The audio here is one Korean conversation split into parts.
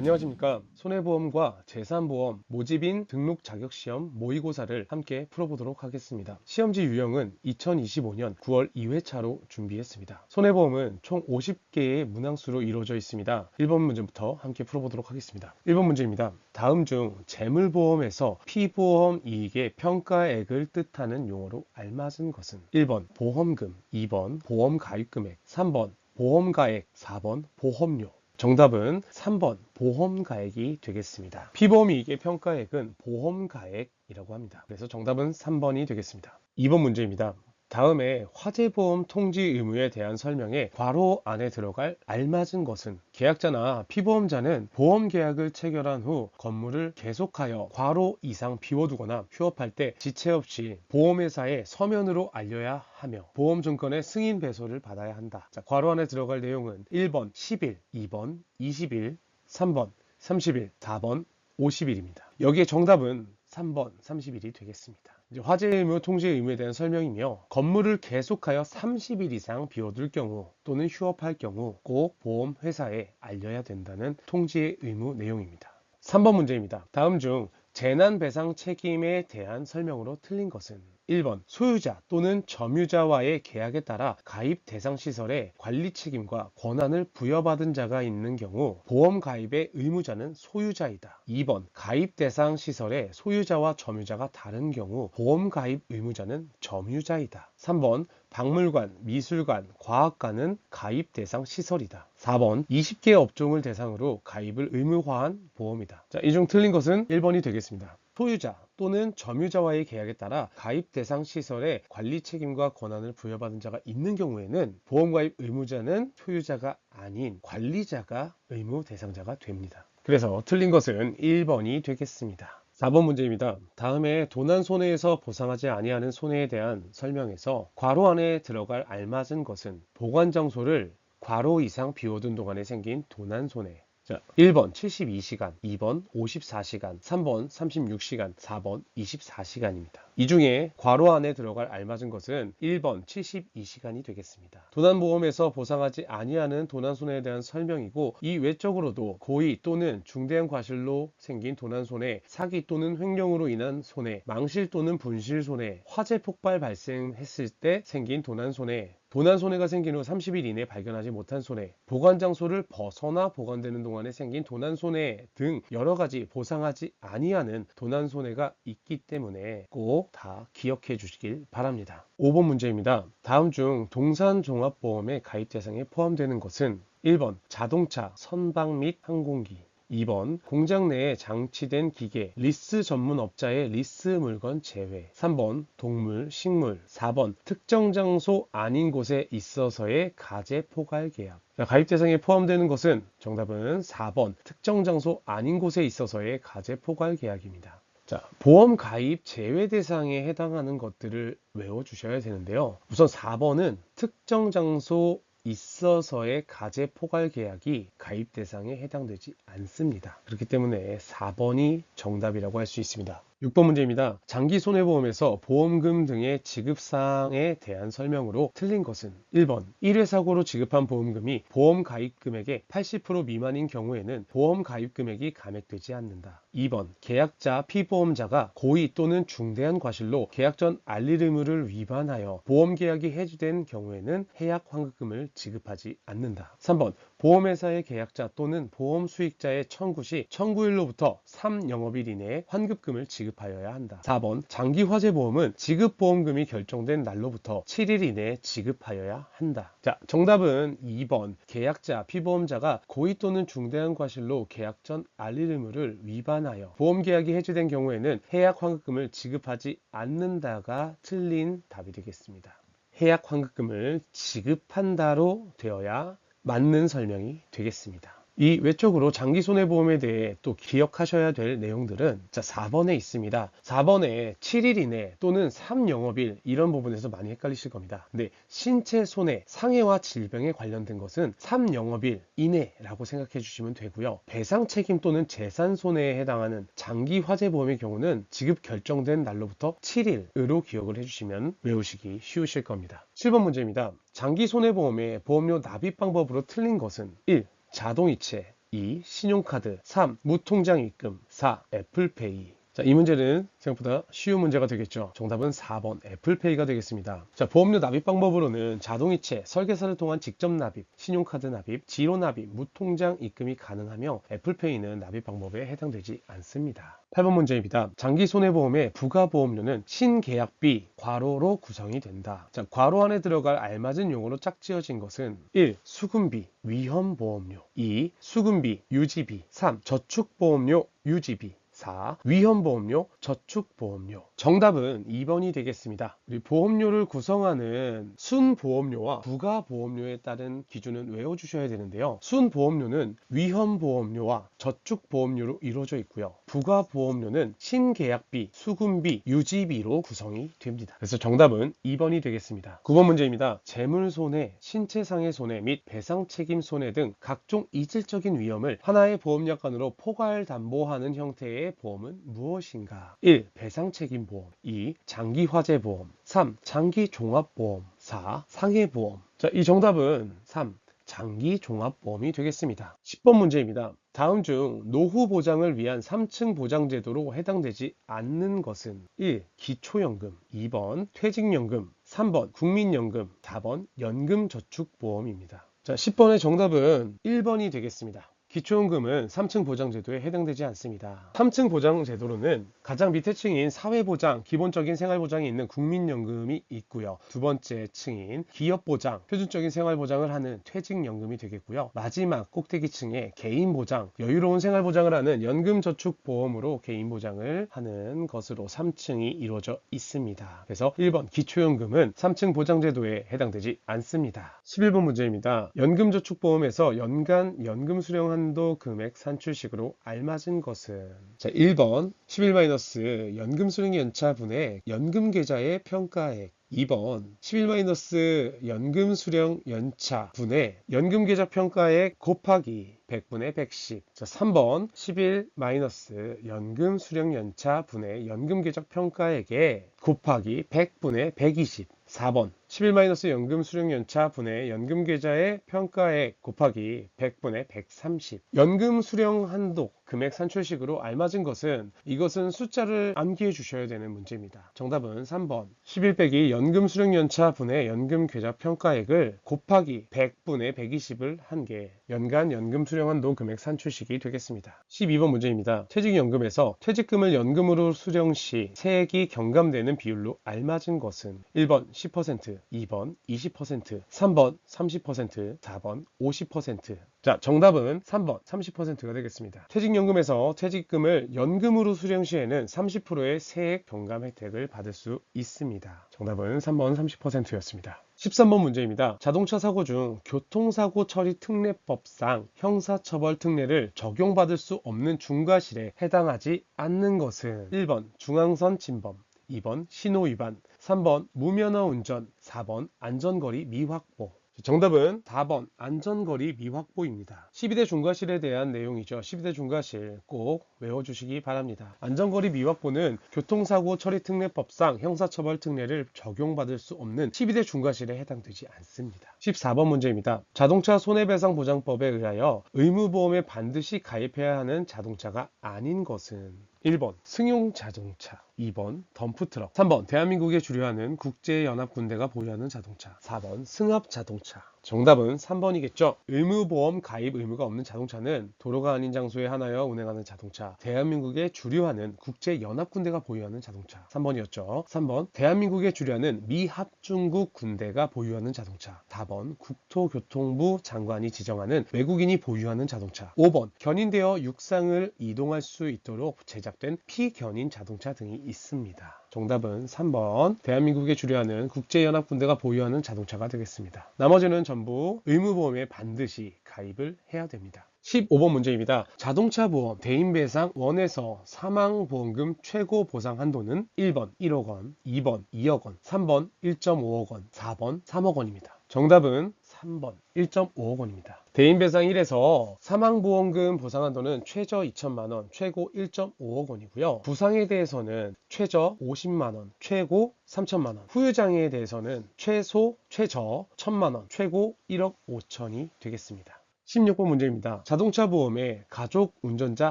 안녕하십니까. 손해보험과 재산보험 모집인 등록 자격시험 모의고사를 함께 풀어보도록 하겠습니다. 시험지 유형은 2025년 9월 2회차로 준비했습니다. 손해보험은 총 50개의 문항수로 이루어져 있습니다. 1번 문제부터 함께 풀어보도록 하겠습니다. 1번 문제입니다. 다음 중 재물보험에서 피보험 이익의 평가액을 뜻하는 용어로 알맞은 것은 1번 보험금, 2번 보험가입금액, 3번 보험가액, 4번 보험료. 정답은 3번 보험가액이 되겠습니다. 피보험이익의 평가액은 보험가액이라고 합니다. 그래서 정답은 3번이 되겠습니다. 2번 문제입니다. 다음에 화재보험 통지 의무에 대한 설명에 괄호 안에 들어갈 알맞은 것은 계약자나 피보험자는 보험계약을 체결한 후 건물을 계속하여 괄호 이상 비워두거나 휴업할 때 지체 없이 보험회사에 서면으로 알려야 하며 보험증권의 승인 배소를 받아야 한다. 자, 괄호 안에 들어갈 내용은 1번 10일, 2번 20일, 3번 30일, 4번 50일입니다. 여기에 정답은 3번 30일이 되겠습니다. 이제 화재 의무 통지 의무에 대한 설명이며 건물을 계속하여 30일 이상 비워둘 경우 또는 휴업할 경우 꼭 보험회사에 알려야 된다는 통지의 의무 내용입니다. 3번 문제입니다. 다음 중 재난배상 책임에 대한 설명으로 틀린 것은 1번 소유자 또는 점유자와의 계약에 따라 가입 대상 시설의 관리 책임과 권한을 부여받은 자가 있는 경우 보험 가입의 의무자는 소유자이다. 2번 가입 대상 시설의 소유자와 점유자가 다른 경우 보험 가입 의무자는 점유자이다. 3번 박물관, 미술관, 과학관은 가입 대상 시설이다. 4번 20개 업종을 대상으로 가입을 의무화한 보험이다. 자, 이 중 틀린 것은 1번이 되겠습니다. 소유자 또는 점유자와의 계약에 따라 가입 대상 시설의 관리 책임과 권한을 부여받은 자가 있는 경우에는 보험 가입 의무자는 소유자가 아닌 관리자가 의무 대상자가 됩니다. 그래서 틀린 것은 1번이 되겠습니다. 4번 문제입니다. 다음에 도난 손해에서 보상하지 아니하는 손해에 대한 설명에서 괄호 안에 들어갈 알맞은 것은 보관 장소를 괄호 이상 비워둔 동안에 생긴 도난 손해. 자, 1번 72시간, 2번 54시간, 3번 36시간, 4번 24시간입니다. 이 중에 괄호 안에 들어갈 알맞은 것은 1번 72시간이 되겠습니다. 도난보험에서 보상하지 아니하는 도난손해에 대한 설명이고 이 외적으로도 고의 또는 중대한 과실로 생긴 도난손해, 사기 또는 횡령으로 인한 손해, 망실 또는 분실손해, 화재 폭발 발생했을 때 생긴 도난손해, 도난손해가 생긴 후 30일 이내 발견하지 못한 손해, 보관장소를 벗어나 보관되는 동안에 생긴 도난손해 등 여러가지 보상하지 아니하는 도난손해가 있기 때문에 꼭 다 기억해 주시길 바랍니다. 5번 문제입니다. 다음 중 동산종합보험의 가입 대상에 포함되는 것은 1번 자동차, 선박 및 항공기, 2번 공장 내에 장치된 기계, 리스 전문업자의 리스 물건 제외, 3번 동물, 식물, 4번 특정 장소 아닌 곳에 있어서의 가제 포괄 계약. 가입 대상에 포함되는 것은 정답은 4번 특정 장소 아닌 곳에 있어서의 가제 포괄 계약입니다. 자, 보험 가입 제외 대상에 해당하는 것들을 외워주셔야 되는데요. 우선 4번은 특정 장소 있어서의 가제 포괄 계약이 가입 대상에 해당되지 않습니다. 그렇기 때문에 4번이 정답이라고 할 수 있습니다. 6번 문제입니다. 장기 손해보험에서 보험금 등의 지급사항에 대한 설명으로 틀린 것은 1번 1회 사고로 지급한 보험금이 보험 가입 금액의 80% 미만인 경우에는 보험 가입 금액이 감액되지 않는다. 2번 계약자 피보험자가 고의 또는 중대한 과실로 계약 전 알릴 의무를 위반하여 보험계약이 해지된 경우에는 해약 환급금을 지급하지 않는다. 3번 보험회사의 계약자 또는 보험 수익자의 청구 시 청구일로부터 3영업일 이내에 환급금을 지급하여야 한다. 4번 장기화재보험은 지급보험금이 결정된 날로부터 7일 이내에 지급하여야 한다. 자, 정답은 2번 계약자 피보험자가 고의 또는 중대한 과실로 계약 전 알릴 의무를 위반하여 보험계약이 해지된 경우에는 해약 환급금을 지급하지 않는다가 틀린 답이 되겠습니다. 해약 환급금을 지급한다로 되어야 맞는 설명이 되겠습니다. 이 외적으로 장기손해보험에 대해 또 기억하셔야 될 내용들은 4번에 있습니다. 4번에 7일 이내 또는 3영업일 이런 부분에서 많이 헷갈리실 겁니다. 근데 신체 손해, 상해와 질병에 관련된 것은 3영업일 이내라고 생각해 주시면 되고요. 배상 책임 또는 재산 손해에 해당하는 장기화재보험의 경우는 지급 결정된 날로부터 7일으로 기억을 해주시면 외우시기 쉬우실 겁니다. 7번 문제입니다. 장기손해보험의 보험료 납입 방법으로 틀린 것은 1. 자동이체, 2. 신용카드. 3. 무통장 입금. 4. 애플페이. 자, 이 문제는 생각보다 쉬운 문제가 되겠죠. 정답은 4번 애플페이가 되겠습니다. 자, 보험료 납입 방법으로는 자동이체, 설계사를 통한 직접 납입, 신용카드 납입, 지로 납입, 무통장 입금이 가능하며 애플페이는 납입 방법에 해당되지 않습니다. 8번 문제입니다. 장기 손해보험의 부가보험료는 신계약비 괄호로 구성이 된다. 자, 괄호 안에 들어갈 알맞은 용어로 짝지어진 것은 1. 수금비, 위험보험료. 2. 수금비, 유지비. 3. 저축보험료, 유지비. 4. 위험보험료, 저축보험료. 정답은 2번이 되겠습니다. 우리 보험료를 구성하는 순보험료와 부가보험료에 따른 기준은 외워주셔야 되는데요. 순보험료는 위험보험료와 저축보험료로 이루어져 있고요. 부가보험료는 신계약비, 수금비, 유지비로 구성이 됩니다. 그래서 정답은 2번이 되겠습니다. 9번 문제입니다. 재물손해, 신체상의 손해 및 배상책임 손해 등 각종 이질적인 위험을 하나의 보험약관으로 포괄담보하는 형태의 보험은 무엇인가? 1. 배상책임보험. 2. 장기화재보험. 3. 장기종합보험. 4. 상해보험. 자, 이 정답은 3. 장기종합보험이 되겠습니다. 10번 문제입니다. 다음 중 노후 보장을 위한 3층 보장제도로 해당되지 않는 것은 1. 기초연금. 2번 퇴직연금. 3번 국민연금. 4번 연금저축보험입니다. 자, 10번의 정답은 1번이 되겠습니다. 기초연금은 3층 보장제도에 해당되지 않습니다. 3층 보장제도로는 가장 밑에 층인 사회보장, 기본적인 생활보장이 있는 국민연금이 있고요. 두 번째 층인 기업보장, 표준적인 생활보장을 하는 퇴직연금이 되겠고요. 마지막 꼭대기 층의 개인보장, 여유로운 생활보장을 하는 연금저축보험으로 개인보장을 하는 것으로 3층이 이루어져 있습니다. 그래서 1번 기초연금은 3층 보장제도에 해당되지 않습니다. 11번 문제입니다. 연금저축보험에서 연간 연금 수령 한도 금액 산출식으로 알맞은 것은 자 1번 11- 연금 수령 연차 분의 연금 계좌의 평가액. 2번 11- 연금 수령 연차 분의 연금 계좌 평가액 곱하기 100분의 110. 자, 3번 11- 연금 수령 연차 분의 연금 계좌 평가액에 곱하기 100분의 120. 4번 11- 연금 수령 연차 분의 연금 계좌의 평가액 곱하기 100분의 130. 연금 수령 한도 금액 산출식으로 알맞은 것은 이것은 숫자를 암기해 주셔야 되는 문제입니다. 정답은 3번 11 연금 수령 연차 분의 연금 계좌 평가액을 곱하기 100분의 120을 한 개 연간 연금 수령 한도 금액 산출식이 되겠습니다. 12번 문제입니다. 퇴직연금에서 퇴직금을 연금으로 수령 시 세액이 경감되는 비율로 알맞은 것은 1번 10%, 2번 20%, 3번 30%, 4번 50%. 자, 정답은 3번 30%가 되겠습니다. 퇴직연금에서 퇴직금을 연금으로 수령 시에는 30%의 세액 경감 혜택을 받을 수 있습니다. 정답은 3번 30%였습니다. 13번 문제입니다. 자동차 사고 중 교통사고 처리 특례법상 형사처벌 특례를 적용받을 수 없는 중과실에 해당하지 않는 것은 1번 중앙선 침범, 2번 신호위반, 3번 무면허 운전, 4번 안전거리 미확보. 정답은 4번 안전거리 미확보입니다. 12대 중과실에 대한 내용이죠. 12대 중과실 꼭 외워주시기 바랍니다. 안전거리 미확보는 교통사고 처리특례법상 형사처벌 특례를 적용받을 수 없는 12대 중과실에 해당되지 않습니다. 14번 문제입니다. 자동차 손해배상보장법에 의하여 의무보험에 반드시 가입해야 하는 자동차가 아닌 것은 1번 승용자동차, 2번 덤프트럭, 3번 대한민국에 주류하는 국제연합군대가 보유하는 자동차, 4번 승합자동차. 정답은 3번이겠죠. 의무보험 가입 의무가 없는 자동차는 도로가 아닌 장소에 하나여 운행하는 자동차, 대한민국에 주류하는 국제연합군대가 보유하는 자동차. 3번이었죠. 3번 대한민국에 주류하는 미합중국 군대가 보유하는 자동차. 4번 국토교통부 장관이 지정하는 외국인이 보유하는 자동차. 5번 견인되어 육상을 이동할 수 있도록 제작된 피견인 자동차 등이 있습니다. 정답은 3번 대한민국에 주류하는 국제연합군대가 보유하는 자동차가 되겠습니다. 나머지는 전부 의무보험에 반드시 가입을 해야 됩니다. 15번 문제입니다. 자동차 보험 대인배상 1에서 사망보험금 최고 보상 한도는 1번 1억 원, 2번 2억 원, 3번 1.5억 원, 4번 3억 원입니다. 정답은 3번 1.5억 원입니다. 대인배상 1에서 사망보험금 보상한도는 최저 2천만 원, 최고 1.5억 원이고요. 부상에 대해서는 최저 50만 원, 최고 3천만 원, 후유장애에 대해서는 최저 1천만 원, 최고 1억 5천이 되겠습니다. 16번 문제입니다. 자동차 보험에 가족 운전자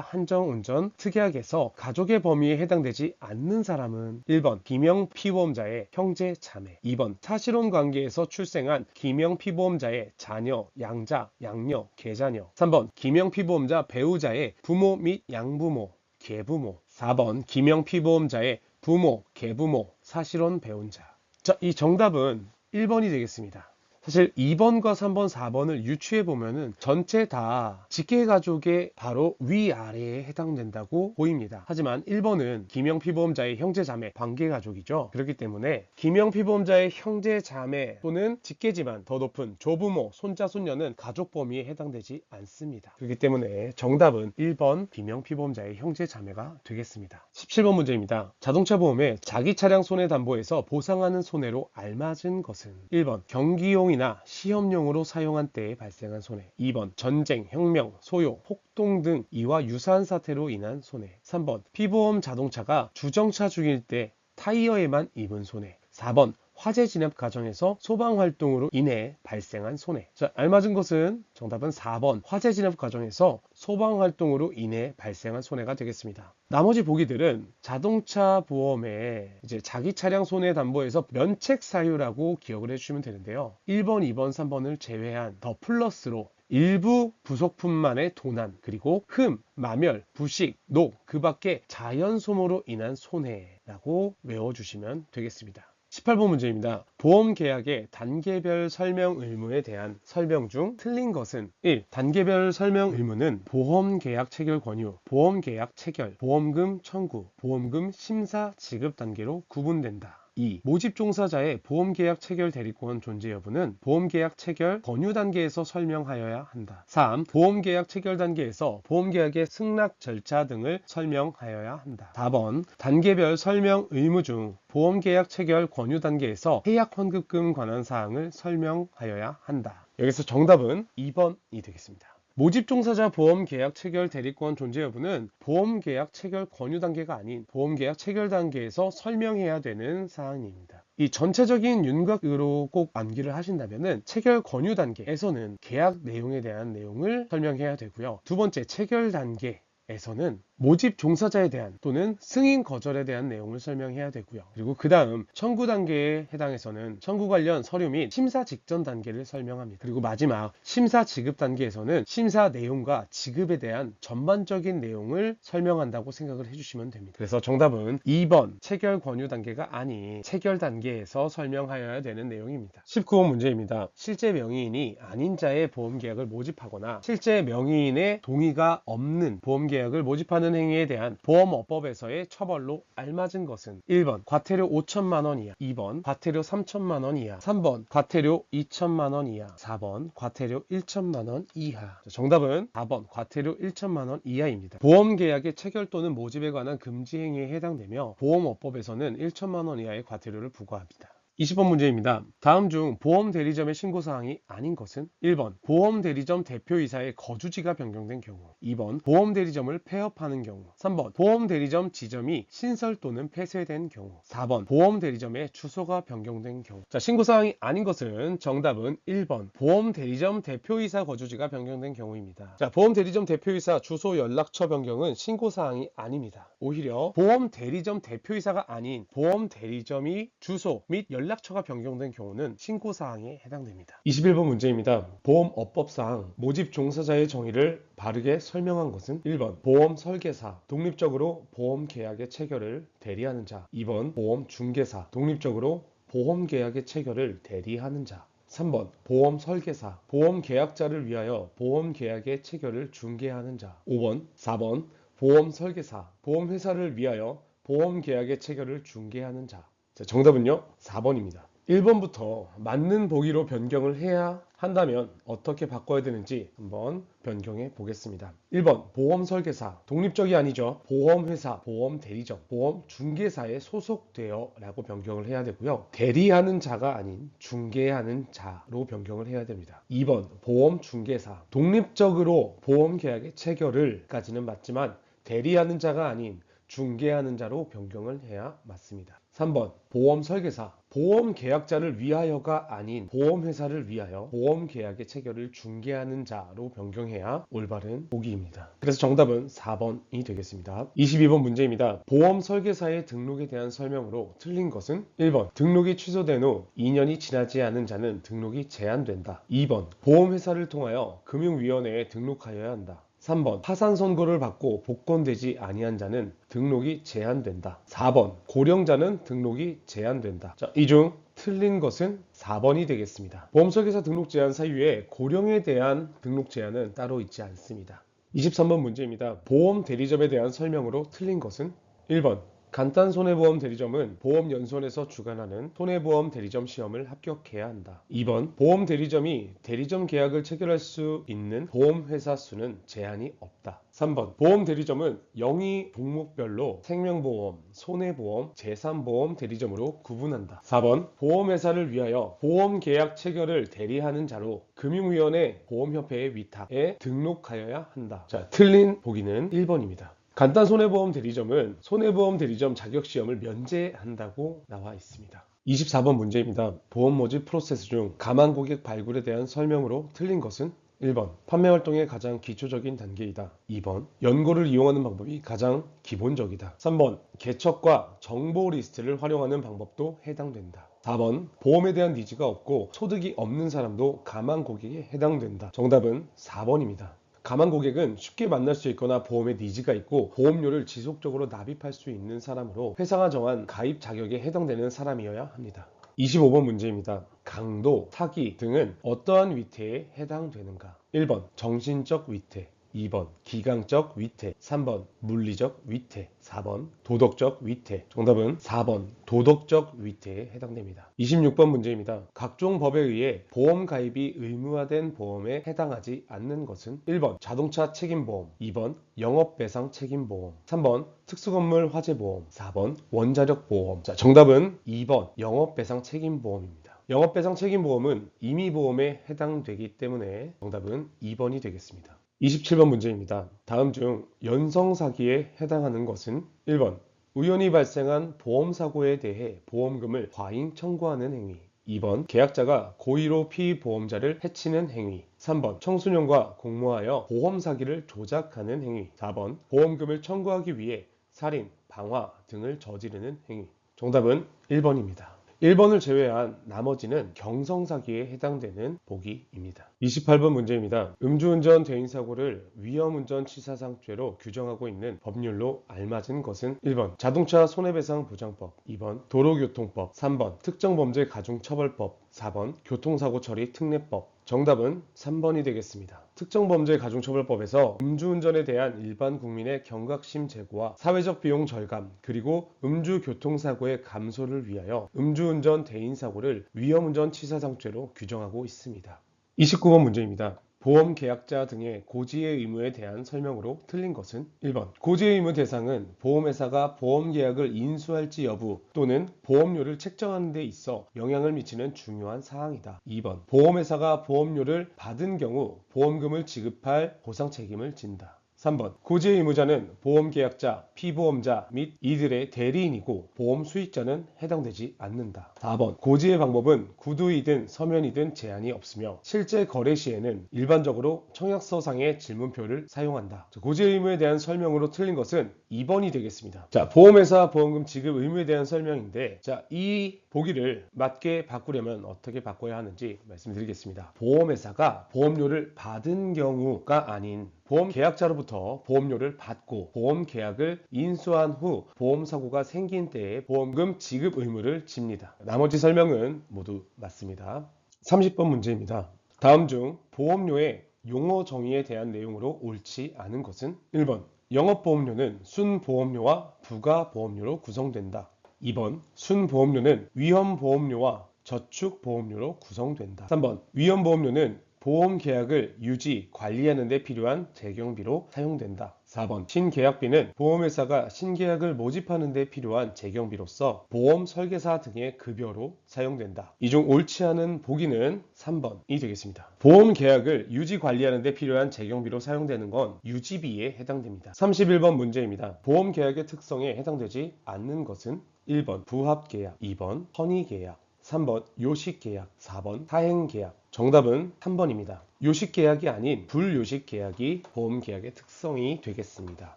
한정 운전 특약에서 가족의 범위에 해당되지 않는 사람은 1번 기명 피보험자의 형제 자매, 2번 사실혼 관계에서 출생한 기명 피보험자의 자녀, 양자, 양녀, 계자녀, 3번 기명 피보험자 배우자의 부모 및 양부모, 계부모, 4번 기명 피보험자의 부모, 계부모, 사실혼 배우자. 자, 이 정답은 1번이 되겠습니다. 사실 2번과 3번, 4번을 유추해 보면은 전체 다 직계가족의 바로 위아래에 해당된다고 보입니다. 하지만 1번은 기명피보험자의 형제자매, 관계가족이죠. 그렇기 때문에 기명피보험자의 형제자매 또는 직계지만 더 높은 조부모, 손자, 손녀는 가족 범위에 해당되지 않습니다. 그렇기 때문에 정답은 1번 기명피보험자의 형제자매가 되겠습니다. 17번 문제입니다. 자동차 보험에 자기 차량 손해담보에서 보상하는 손해로 알맞은 것은 1번 경기용 이나 시험용으로 사용한 때에 발생한 손해, 2번 전쟁, 혁명, 소요, 폭동 등 이와 유사한 사태로 인한 손해, 3번 피보험 자동차가 주정차 중일 때 타이어에만 입은 손해, 4번 화재 진압 과정에서 소방 활동으로 인해 발생한 손해. 자, 알맞은 것은 정답은 4번 화재 진압 과정에서 소방 활동으로 인해 발생한 손해가 되겠습니다. 나머지 보기들은 자동차 보험에 이제 자기 차량 손해 담보에서 면책 사유라고 기억을 해주시면 되는데요. 1번, 2번, 3번을 제외한 더 플러스로 일부 부속품만의 도난, 그리고 흠, 마멸, 부식, 녹, 그 밖에 자연 소모로 인한 손해라고 외워주시면 되겠습니다. 18번 문제입니다. 보험 계약의 단계별 설명 의무에 대한 설명 중 틀린 것은 1. 단계별 설명 의무는 보험 계약 체결 권유, 보험 계약 체결, 보험금 청구, 보험금 심사 지급 단계로 구분된다. 2. 모집 종사자의 보험계약 체결 대리권 존재 여부는 보험계약 체결 권유 단계에서 설명하여야 한다. 3. 보험계약 체결 단계에서 보험계약의 승낙 절차 등을 설명하여야 한다. 4번 단계별 설명 의무 중 보험계약 체결 권유 단계에서 해약 환급금 관한 사항을 설명하여야 한다. 여기서 정답은 2번이 되겠습니다. 모집 종사자 보험 계약 체결 대리권 존재 여부는 보험 계약 체결 권유 단계가 아닌 보험 계약 체결 단계에서 설명해야 되는 사항입니다. 이 전체적인 윤곽으로 꼭 암기를 하신다면은 체결 권유 단계에서는 계약 내용에 대한 내용을 설명해야 되고요. 두 번째 체결 단계에서는 모집 종사자에 대한 또는 승인 거절에 대한 내용을 설명해야 되고요. 그리고 그 다음 청구 단계에 해당해서는 청구 관련 서류 및 심사 직전 단계를 설명합니다. 그리고 마지막 심사 지급 단계에서는 심사 내용과 지급에 대한 전반적인 내용을 설명한다고 생각을 해주시면 됩니다. 그래서 정답은 2번 체결 권유 단계가 아닌 체결 단계에서 설명하여야 되는 내용입니다. 19번 문제입니다. 실제 명의인이 아닌 자의 보험계약을 모집하거나 실제 명의인의 동의가 없는 보험계약을 모집하는 행위에 대한 보험업법에서의 처벌로 알맞은 것은 1번 과태료 5천만 원 이하, 2번 과태료 3천만 원 이하, 3번 과태료 2천만 원 이하, 4번 과태료 1천만 원 이하. 정답은 4번 과태료 1천만 원 이하입니다. 보험계약의 체결 또는 모집에 관한 금지 행위에 해당되며 보험업법에서는 1천만 원 이하의 과태료를 부과합니다. 20번 문제입니다. 다음 중 보험 대리점의 신고사항이 아닌 것은 1번 보험 대리점 대표이사의 거주지가 변경된 경우, 2번 보험 대리점을 폐업하는 경우, 3번 보험 대리점 지점이 신설 또는 폐쇄된 경우, 4번 보험 대리점의 주소가 변경된 경우. 자, 신고사항이 아닌 것은 정답은 1번 보험 대리점 대표이사 거주지가 변경된 경우입니다. 자, 보험 대리점 대표이사 주소 연락처 변경은 신고사항이 아닙니다. 오히려 보험 대리점 대표이사가 아닌 보험 대리점이 주소 및 연락처가 변경된 경우는 신고사항에 해당됩니다. 21번 문제입니다. 보험업법상 모집 종사자의 정의를 바르게 설명한 것은 1번 보험 설계사, 독립적으로 보험 계약의 체결을 대리하는 자, 2번 보험 중개사, 독립적으로 보험 계약의 체결을 대리하는 자, 3번 보험 설계사, 보험 계약자를 위하여 보험 계약의 체결을 중개하는 자, 5번, 4번 보험 설계사, 보험회사를 위하여 보험 계약의 체결을 중개하는 자. 자, 정답은요 4번입니다. 1번부터 맞는 보기로 변경을 해야 한다면 어떻게 바꿔야 되는지 한번 변경해 보겠습니다. 1번 보험 설계사, 독립적이 아니죠. 보험회사, 보험대리점, 보험중개사에 소속되어 라고 변경을 해야 되고요. 대리하는 자가 아닌 중개하는 자로 변경을 해야 됩니다. 2번 보험중개사, 독립적으로 보험계약의 체결을 까지는 맞지만 대리하는 자가 아닌 중개하는 자로 변경을 해야 맞습니다. 3번 보험 설계사, 보험 계약자를 위하여가 아닌 보험회사를 위하여 보험 계약의 체결을 중개하는 자로 변경해야 올바른 보기입니다. 그래서 정답은 4번이 되겠습니다. 22번 문제입니다. 보험 설계사의 등록에 대한 설명으로 틀린 것은 1번 등록이 취소된 후 2년이 지나지 않은 자는 등록이 제한된다. 2번 보험회사를 통하여 금융위원회에 등록하여야 한다. 3번 파산 선고를 받고 복권되지 아니한 자는 등록이 제한된다. 4번 고령자는 등록이 제한된다. 자, 이 중 틀린 것은 4번이 되겠습니다. 보험설계사 등록 제한 사유에 고령에 대한 등록 제한은 따로 있지 않습니다. 23번 문제입니다. 보험 대리점에 대한 설명으로 틀린 것은 1번 간단 손해보험 대리점은 보험연수원에서 주관하는 손해보험 대리점 시험을 합격해야 한다. 2번 보험 대리점이 대리점 계약을 체결할 수 있는 보험회사 수는 제한이 없다. 3번 보험 대리점은 영위 종목별로 생명보험, 손해보험, 재산보험 대리점으로 구분한다. 4번 보험회사를 위하여 보험계약 체결을 대리하는 자로 금융위원회 보험협회의 위탁에 등록하여야 한다. 자, 틀린 보기는 1번입니다. 간단 손해보험 대리점은 손해보험 대리점 자격시험을 면제한다고 나와 있습니다. 24번 문제입니다. 보험 모집 프로세스 중 가망 고객 발굴에 대한 설명으로 틀린 것은 1번 판매 활동의 가장 기초적인 단계이다. 2번 연고를 이용하는 방법이 가장 기본적이다. 3번 개척과 정보 리스트를 활용하는 방법도 해당된다. 4번 보험에 대한 니즈가 없고 소득이 없는 사람도 가망 고객에 해당된다. 정답은 4번입니다. 가망 고객은 쉽게 만날 수 있거나 보험에 니즈가 있고 보험료를 지속적으로 납입할 수 있는 사람으로 회사가 정한 가입 자격에 해당되는 사람이어야 합니다. 25번 문제입니다. 강도, 사기 등은 어떠한 위태에 해당되는가? 1번 정신적 위태, 2번 기강적 위태, 3번 물리적 위태, 4번 도덕적 위태. 정답은 4번 도덕적 위태에 해당됩니다. 26번 문제입니다. 각종 법에 의해 보험 가입이 의무화된 보험에 해당하지 않는 것은 1번 자동차 책임보험, 2번 영업배상 책임보험, 3번 특수건물 화재보험, 4번 원자력보험. 자, 정답은 2번 영업배상 책임보험입니다. 영업배상 책임보험은 임의보험에 해당되기 때문에 정답은 2번이 되겠습니다. 27번 문제입니다. 다음 중 연성사기에 해당하는 것은 1번 우연히 발생한 보험사고에 대해 보험금을 과잉 청구하는 행위, 2번 계약자가 고의로 피보험자를 해치는 행위, 3번 청소년과 공모하여 보험사기를 조작하는 행위, 4번 보험금을 청구하기 위해 살인, 방화 등을 저지르는 행위. 정답은 1번입니다. 1번을 제외한 나머지는 경성사기에 해당되는 보기입니다. 28번 문제입니다. 음주운전 대인사고를 위험운전치사상죄로 규정하고 있는 법률로 알맞은 것은 1번 자동차 손해배상보장법, 2번 도로교통법, 3번 특정범죄가중처벌법, 4번 교통사고처리 특례법. 정답은 3번이 되겠습니다. 특정범죄가중처벌법에서 음주운전에 대한 일반 국민의 경각심 제고와 사회적 비용 절감, 그리고 음주교통사고의 감소를 위하여 음주운전 대인사고를 위험운전치사상죄로 규정하고 있습니다. 29번 문제입니다. 보험계약자 등의 고지의 의무에 대한 설명으로 틀린 것은 1번 고지의 의무 대상은 보험회사가 보험계약을 인수할지 여부 또는 보험료를 책정하는 데 있어 영향을 미치는 중요한 사항이다. 2번 보험회사가 보험료를 받은 경우 보험금을 지급할 보상 책임을 진다. 3번 고지의 의무자는 보험계약자, 피보험자 및 이들의 대리인이고 보험 수익자는 해당되지 않는다. 4번 고지의 방법은 구두이든 서면이든 제한이 없으며 실제 거래 시에는 일반적으로 청약서상의 질문표를 사용한다. 고지의 의무에 대한 설명으로 틀린 것은 2번이 되겠습니다. 자, 보험회사 보험금 지급 의무에 대한 설명인데, 자, 이 보기를 맞게 바꾸려면 어떻게 바꿔야 하는지 말씀드리겠습니다. 보험회사가 보험료를 받은 경우가 아닌 보험 계약자로부터 보험료를 받고 보험 계약을 인수한 후 보험사고가 생긴 때에 보험금 지급 의무를 집니다. 나머지 설명은 모두 맞습니다. 30번 문제입니다. 다음 중 보험료의 용어 정의에 대한 내용으로 옳지 않은 것은 1번 영업보험료는 순보험료와 부가보험료로 구성된다. 2번 순보험료는 위험보험료와 저축보험료로 구성된다. 3번 위험보험료는 보험계약을 유지, 관리하는 데 필요한 재경비로 사용된다. 4번 신계약비는 보험회사가 신계약을 모집하는 데 필요한 재경비로서 보험설계사 등의 급여로 사용된다. 이 중 옳지 않은 보기는 3번이 되겠습니다. 보험계약을 유지, 관리하는 데 필요한 재경비로 사용되는 건 유지비에 해당됩니다. 31번 문제입니다. 보험계약의 특성에 해당되지 않는 것은 1번 부합계약, 2번 선의계약, 3번 요식계약, 4번 사행계약. 정답은 3번입니다. 요식계약이 아닌 불요식계약이 보험계약의 특성이 되겠습니다.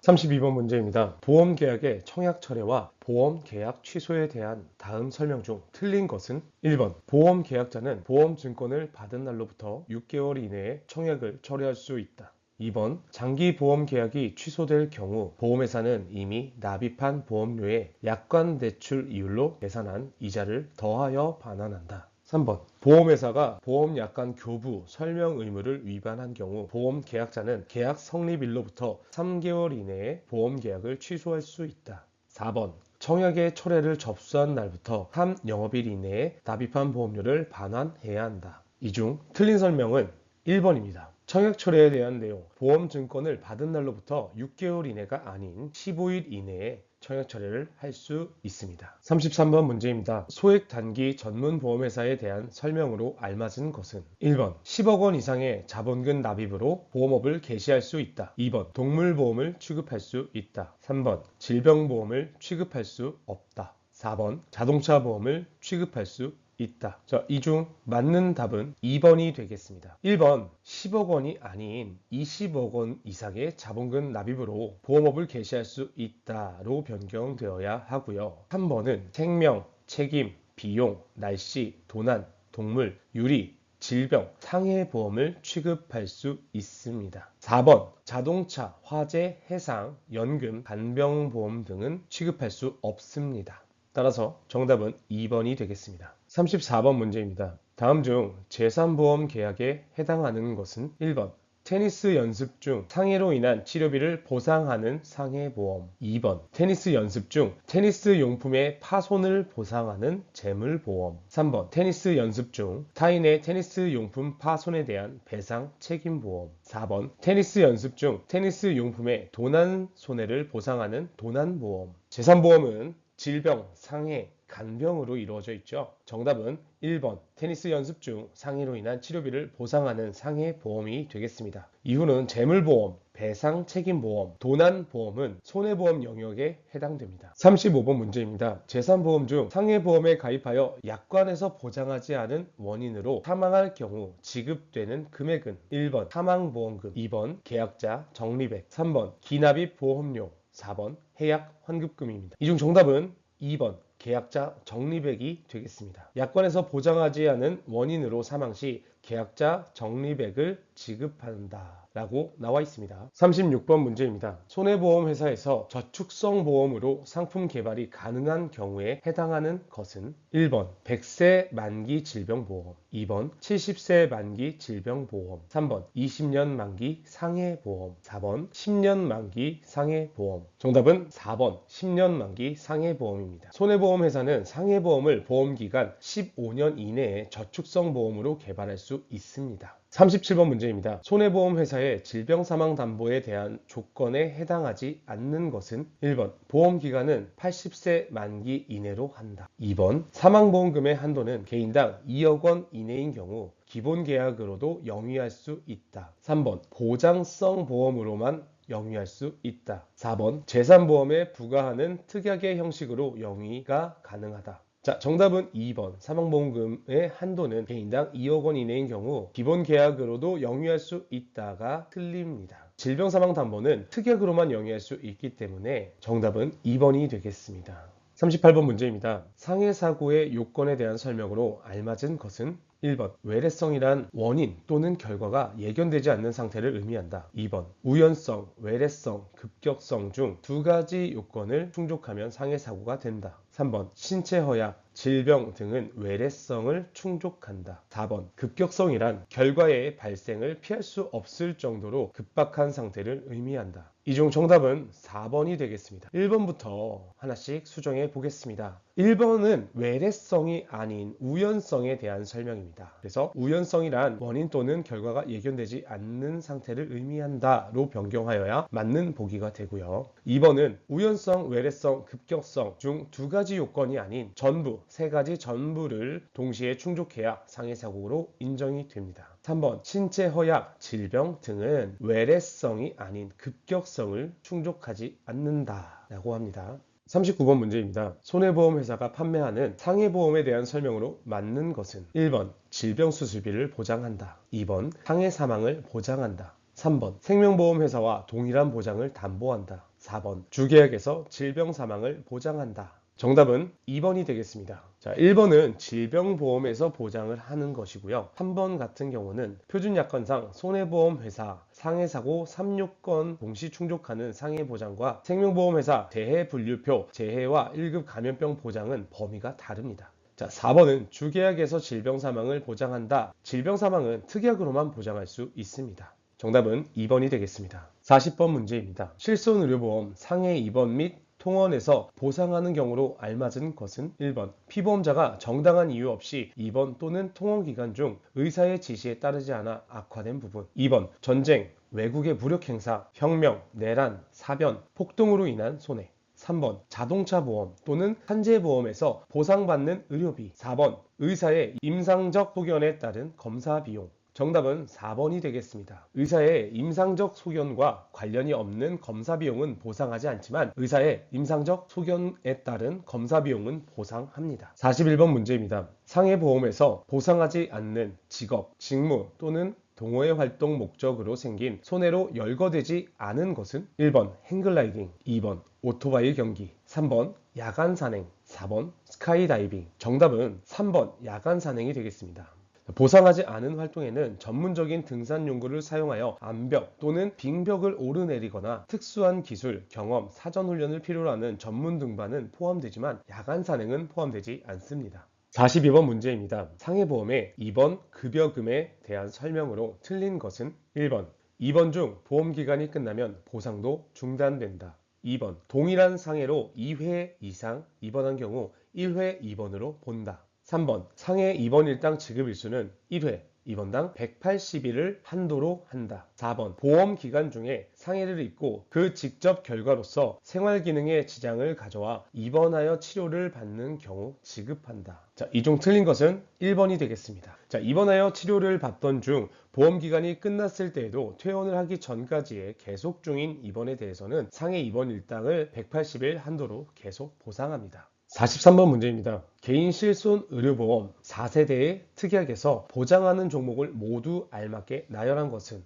32번 문제입니다. 보험계약의 청약 철회와 보험계약 취소에 대한 다음 설명 중 틀린 것은? 1번 보험계약자는 보험증권을 받은 날로부터 6개월 이내에 청약을 철회할 수 있다. 2번 장기 보험 계약이 취소될 경우 보험회사는 이미 납입한 보험료의 약관 대출 이율로 계산한 이자를 더하여 반환한다. 3번 보험회사가 보험 약관 교부 설명 의무를 위반한 경우 보험 계약자는 계약 성립일로부터 3개월 이내에 보험 계약을 취소할 수 있다. 4번 청약의 철회를 접수한 날부터 3영업일 이내에 납입한 보험료를 반환해야 한다. 이 중 틀린 설명은 1번입니다. 청약 철회에 대한 내용, 보험증권을 받은 날로부터 6개월 이내가 아닌 15일 이내에 청약 철회를 할 수 있습니다. 33번 문제입니다. 소액 단기 전문 보험회사에 대한 설명으로 알맞은 것은? 1번 10억 원 이상의 자본금 납입으로 보험업을 개시할 수 있다. 2번 동물보험을 취급할 수 있다. 3번 질병보험을 취급할 수 없다. 4번 자동차 보험을 취급할 수 있다. 자, 이 중 맞는 답은 2번이 되겠습니다. 1번 10억 원이 아닌 20억 원 이상의 자본금 납입으로 보험업을 개시할 수 있다로 변경되어야 하고요. 3번은 생명, 책임, 비용, 날씨, 도난, 동물, 유리, 질병, 상해보험을 취급할 수 있습니다. 4번 자동차, 화재, 해상, 연금, 간병보험 등은 취급할 수 없습니다. 따라서 정답은 2번이 되겠습니다. 34번 문제입니다. 다음 중 제3보험 계약에 해당하는 것은? 1번 테니스 연습 중 상해로 인한 치료비를 보상하는 상해보험. 2번 테니스 연습 중 테니스 용품의 파손을 보상하는 재물보험. 3번 테니스 연습 중 타인의 테니스 용품 파손에 대한 배상 책임보험. 4번 테니스 연습 중 테니스 용품의 도난 손해를 보상하는 도난보험. 제3보험은 질병, 상해, 간병으로 이루어져 있죠. 정답은 1번 테니스 연습 중 상해로 인한 치료비를 보상하는 상해보험이 되겠습니다. 이후는 재물보험, 배상 책임보험, 도난보험은 손해보험 영역에 해당됩니다. 35번 문제입니다. 제3보험 중 상해보험에 가입하여 약관에서 보장하지 않은 원인으로 사망할 경우 지급되는 금액은? 1번 사망보험금, 2번 계약자 적립액, 3번 기납입 보험료, 4번 해약 환급금입니다. 이 중 정답은 2번 계약자 적립액이 되겠습니다. 약관에서 보장하지 않은 원인으로 사망 시 계약자 적립액을 지급한다 라고 나와 있습니다. 36번 문제입니다. 손해보험회사에서 저축성 보험으로 상품 개발이 가능한 경우에 해당하는 것은? 1번 100세 만기 질병보험, 2번 70세 만기 질병보험, 3번 20년 만기 상해보험, 4번 10년 만기 상해보험. 정답은 4번 10년 만기 상해보험입니다. 손해보험회사는 상해보험을 보험기간 15년 이내에 저축성 보험으로 개발할 수 있습니다. 37번 문제입니다. 손해보험회사의 질병사망담보에 대한 조건에 해당하지 않는 것은? 1번 보험기간은 80세 만기 이내로 한다. 2번 사망보험금의 한도는 개인당 2억 원 이내인 경우 기본계약으로도 영위할 수 있다. 3번 보장성 보험으로만 영위할 수 있다. 4번 제3보험에 부과하는 특약의 형식으로 영위가 가능하다. 자, 정답은 2번 사망보험금의 한도는 개인당 2억 원 이내인 경우 기본계약으로도 영위할 수 있다가 틀립니다. 질병사망담보는 특약으로만 영위할 수 있기 때문에 정답은 2번이 되겠습니다. 38번 문제입니다. 상해사고의 요건에 대한 설명으로 알맞은 것은? 1번 외래성이란 원인 또는 결과가 예견되지 않는 상태를 의미한다. 2번 우연성, 외래성, 급격성 중 두 가지 요건을 충족하면 상해사고가 된다. 3번 신체 허약, 질병 등은 외래성을 충족한다. 4번 급격성이란 결과의 발생을 피할 수 없을 정도로 급박한 상태를 의미한다. 이 중 정답은 4번이 되겠습니다. 1번부터 하나씩 수정해 보겠습니다. 1번은 외래성이 아닌 우연성에 대한 설명입니다. 그래서 우연성이란 원인 또는 결과가 예견되지 않는 상태를 의미한다로 변경하여야 맞는 보기가 되고요. 2번은 우연성, 외래성, 급격성 중 두 가지 요건이 아닌 전부, 세 가지 전부를 동시에 충족해야 상해사고로 인정이 됩니다. 3번 신체 허약, 질병 등은 외래성이 아닌 급격성을 충족하지 않는다라고 합니다. 39번 문제입니다. 손해보험회사가 판매하는 상해보험에 대한 설명으로 맞는 것은 1번 질병수술비를 보장한다. 2번 상해사망을 보장한다. 3번 생명보험회사와 동일한 보장을 담보한다. 4번 주계약에서 질병사망을 보장한다. 정답은 2번이 되겠습니다. 자, 1번은 질병보험에서 보장을 하는 것이고요. 3번 같은 경우는 표준약관상 손해보험회사 상해사고 3류건 동시 충족하는 상해보장과 생명보험회사 재해분류표 재해와 1급 감염병 보장은 범위가 다릅니다. 자, 4번은 주계약에서 질병사망을 보장한다. 질병사망은 특약으로만 보장할 수 있습니다. 정답은 2번이 되겠습니다. 40번 문제입니다. 실손의료보험 상해 입원 및 통원에서 보상하는 경우로 알맞은 것은 1번 피보험자가 정당한 이유 없이 입원 또는 통원 기간 중 의사의 지시에 따르지 않아 악화된 부분. 2번 전쟁, 외국의 무력 행사, 혁명, 내란, 사변, 폭동으로 인한 손해. 3번 자동차 보험 또는 산재보험에서 보상받는 의료비. 4번 의사의 임상적 소견에 따른 검사 비용. 정답은 4번이 되겠습니다. 의사의 임상적 소견과 관련이 없는 검사 비용은 보상하지 않지만 의사의 임상적 소견에 따른 검사 비용은 보상합니다. 41번 문제입니다. 상해보험에서 보상하지 않는 직업, 직무 또는 동호회 활동 목적으로 생긴 손해로 열거되지 않은 것은 1번 행글라이딩, 2번 오토바이 경기, 3번 야간 산행, 4번 스카이다이빙. 정답은 3번 야간 산행이 되겠습니다. 보상하지 않은 활동에는 전문적인 등산 용구를 사용하여 암벽 또는 빙벽을 오르내리거나 특수한 기술, 경험, 사전 훈련을 필요로 하는 전문 등반은 포함되지만 야간 산행은 포함되지 않습니다. 42번 문제입니다. 상해보험의 입원 급여금에 대한 설명으로 틀린 것은 1번 입원 중 보험기간이 끝나면 보상도 중단된다. 2번 동일한 상해로 2회 이상 입원한 경우 1회 입원으로 본다. 3번 상해 입원 일당 지급 일수는 1회 입원당 180일을 한도로 한다. 4번 보험 기간 중에 상해를 입고 그 직접 결과로서 생활 기능에 지장을 가져와 입원하여 치료를 받는 경우 지급한다. 자, 이 중 틀린 것은 1번이 되겠습니다. 자, 입원하여 치료를 받던 중 보험 기간이 끝났을 때에도 퇴원을 하기 전까지의 계속 중인 입원에 대해서는 상해 입원 일당을 180일 한도로 계속 보상합니다. 43번 문제입니다. 개인 실손 의료보험 4세대의 특약에서 보장하는 종목을 모두 알맞게 나열한 것은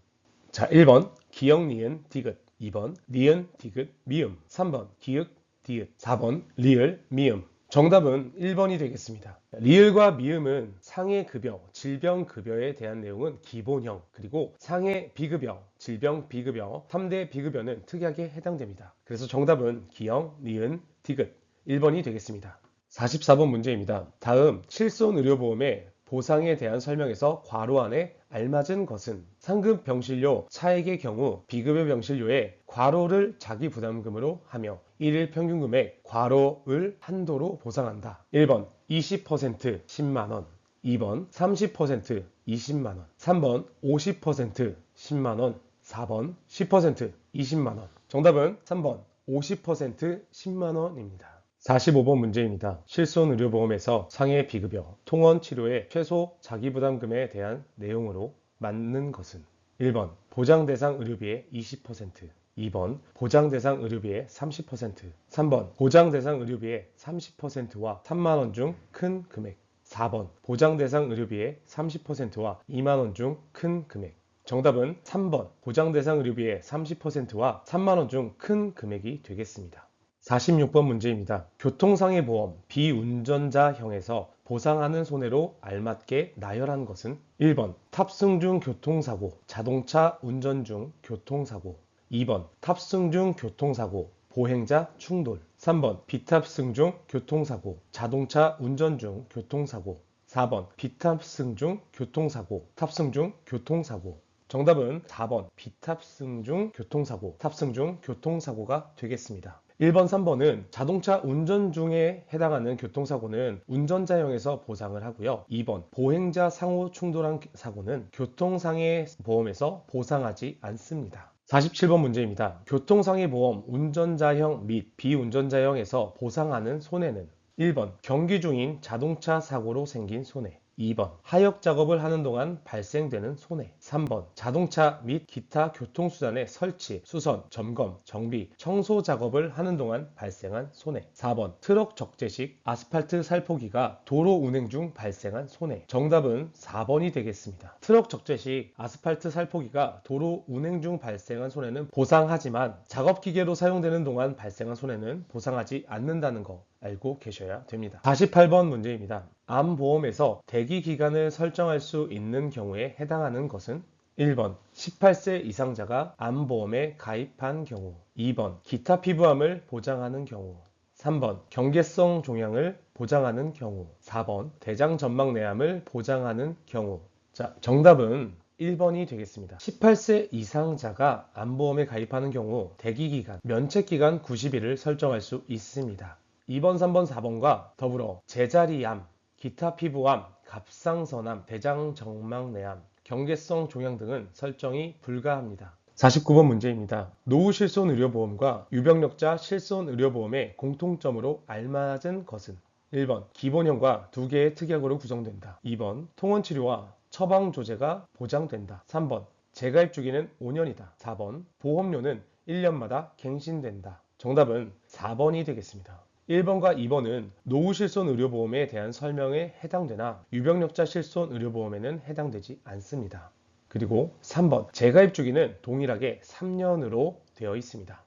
자, 1번 기역 니은 디귿, 2번 니은 디귿 미음, 3번 기역 디귿, 4번 리을 미음. 정답은 1번이 되겠습니다. 리을과 미음은 상해 급여, 질병 급여에 대한 내용은 기본형, 그리고 상해 비급여, 질병 비급여, 3대 비급여는 특약에 해당됩니다. 그래서 정답은 기역 니은 디귿 1번이 되겠습니다. 44번 문제입니다. 다음 실손의료보험의 보상에 대한 설명에서 괄호 안에 알맞은 것은 상급 병실료 차액의 경우 비급여 병실료에 괄호를 자기 부담금으로 하며 1일 평균 금액 괄호를 한도로 보상한다. 1번 20% 10만원, 2번 30% 20만원, 3번 50% 10만원, 4번 10% 20만원. 정답은 3번 50% 10만원입니다. 45번 문제입니다. 실손의료보험에서 상해 비급여, 통원 치료의 최소 자기부담금에 대한 내용으로 맞는 것은 1번 보장대상 의료비의 20%, 2번 보장대상 의료비의 30%, 3번 보장대상 의료비의 30%와 3만원 중 큰 금액, 4번 보장대상 의료비의 30%와 2만원 중 큰 금액. 정답은 3번 보장대상 의료비의 30%와 3만원 중 큰 금액이 되겠습니다. 46번 문제입니다. 교통상해보험 비운전자형에서 보상하는 손해로 알맞게 나열한 것은 1번 탑승 중 교통사고, 자동차 운전 중 교통사고, 2번 탑승 중 교통사고, 보행자 충돌, 3번 비탑승 중 교통사고, 자동차 운전 중 교통사고, 4번 비탑승 중 교통사고, 탑승 중 교통사고. 정답은 4번 비탑승 중 교통사고, 탑승 중 교통사고가 되겠습니다. 1번, 3번은 자동차 운전 중에 해당하는 교통사고는 운전자형에서 보상을 하고요. 2번 보행자 상호 충돌한 사고는 교통상해보험에서 보상하지 않습니다. 47번 문제입니다. 교통상해보험 운전자형 및 비운전자형에서 보상하는 손해는 1번 경기 중인 자동차 사고로 생긴 손해, 2번 하역 작업을 하는 동안 발생되는 손해. 3번 자동차 및 기타 교통수단의 설치, 수선, 점검, 정비, 청소 작업을 하는 동안 발생한 손해. 4번 트럭 적재식 아스팔트 살포기가 도로 운행 중 발생한 손해. 정답은 4번이 되겠습니다. 트럭 적재식 아스팔트 살포기가 도로 운행 중 발생한 손해는 보상하지만 작업기계로 사용되는 동안 발생한 손해는 보상하지 않는다는 거 알고 계셔야 됩니다. 48번 문제입니다. 암보험에서 대기 기간을 설정할 수 있는 경우에 해당하는 것은 1번 18세 이상자가 암보험에 가입한 경우. 2번 기타 피부암을 보장하는 경우. 3번 경계성 종양을 보장하는 경우. 4번 대장 전막내암을 보장하는 경우. 자, 정답은 1번이 되겠습니다. 18세 이상자가 암보험에 가입하는 경우 대기기간, 면책기간 90일을 설정할 수 있습니다. 2번, 3번, 4번과 더불어 제자리암, 기타 피부암, 갑상선암, 대장정막내암, 경계성 종양 등은 설정이 불가합니다. 49번 문제입니다. 노후실손의료보험과 유병력자 실손의료보험의 공통점으로 알맞은 것은 1번 기본형과 2개의 특약으로 구성된다. 2번 통원치료와 처방조제가 보장된다. 3번 재가입 주기는 5년이다. 4번 보험료는 1년마다 갱신된다. 정답은 4번이 되겠습니다. 1번과 2번은 노후실손의료보험에 대한 설명에 해당되나 유병력자 실손의료보험에는 해당되지 않습니다. 그리고 3번 재가입 주기는 동일하게 3년으로 되어 있습니다.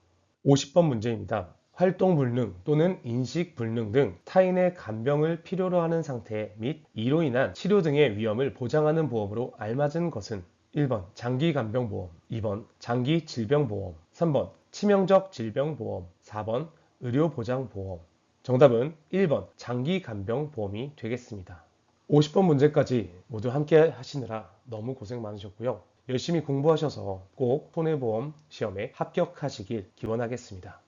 50번 문제입니다. 활동불능 또는 인식불능 등 타인의 간병을 필요로 하는 상태 및 이로 인한 치료 등의 위험을 보장하는 보험으로 알맞은 것은 1번 장기간병보험, 2번 장기질병보험, 3번 치명적 질병보험, 4번 의료보장보험. 정답은 1번 장기간병보험이 되겠습니다. 50번 문제까지 모두 함께 하시느라 너무 고생 많으셨고요. 열심히 공부하셔서 꼭 손해보험 시험에 합격하시길 기원하겠습니다.